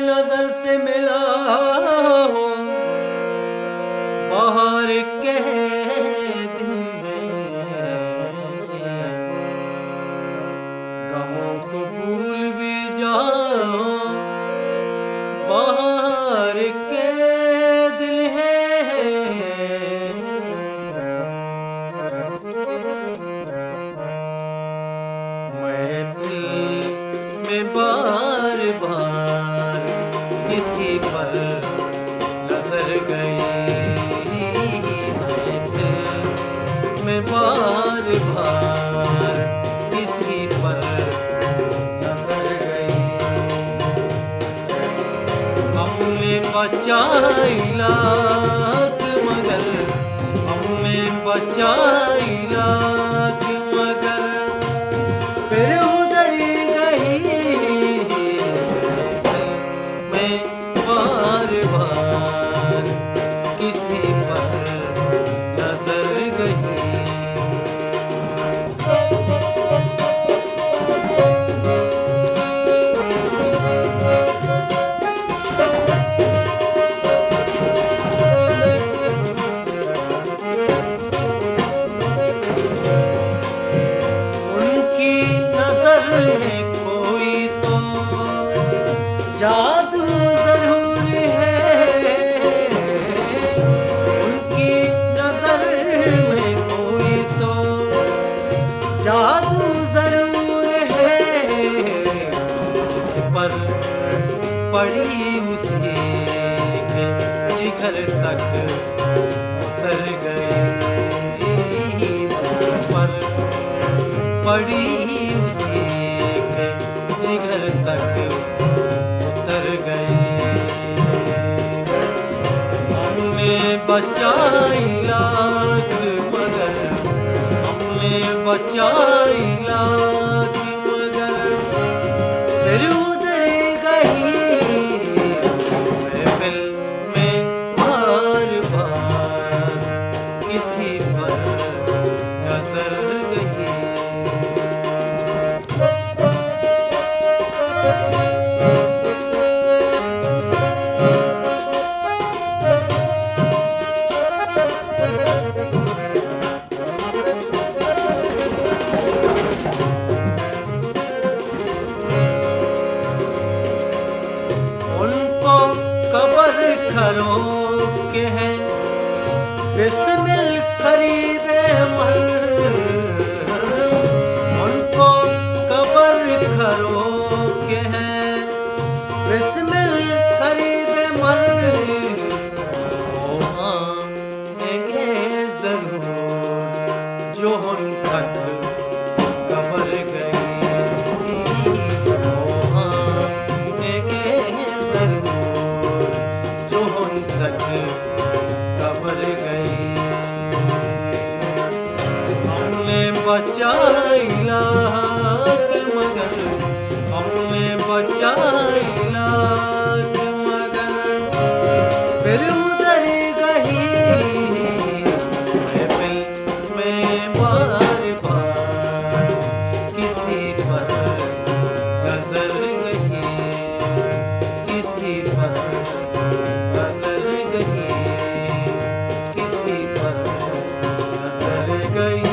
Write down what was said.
नजर से मिला हो बाहर के दिन में, गमों को भूल भी जाओ बाहर के दिल है। महफिल में बार बार किसी पर नजर गई, महफिल में बार बार किसी पर नजर गई। हमने बचाई लाख मगर, हमने बचाई लाख मगर फिर उधर गई। मैं बार बार किसी पर नजर गई। कोई तो जादू जरूर है, उनकी नजर में कोई तो जादू जरूर है। इस पर पड़ी उसी के जिगर तक उतर गई, इस पर पड़ी जिगर तक उतर गई। हमने बचाई लाख मगर, हमने बचाई लाख मगर फिर उधर गई। महफिल में बार बार किसी पर नजर गई। उनको कबर खरो के हैं बिस्मिल करीबे मर, उनको कबर खरो के हैं बिस्मिल करीबे मर। आएंगे जरूर जो उन तक कबर गई, कबर गई। हमने बचाई लाख मगर, हमने बचाई लाख मगर फिर उधर गई। महफिल में बार बार किसी पर नजर गई, किसी पर नजर गई, किसी पर नजर गई।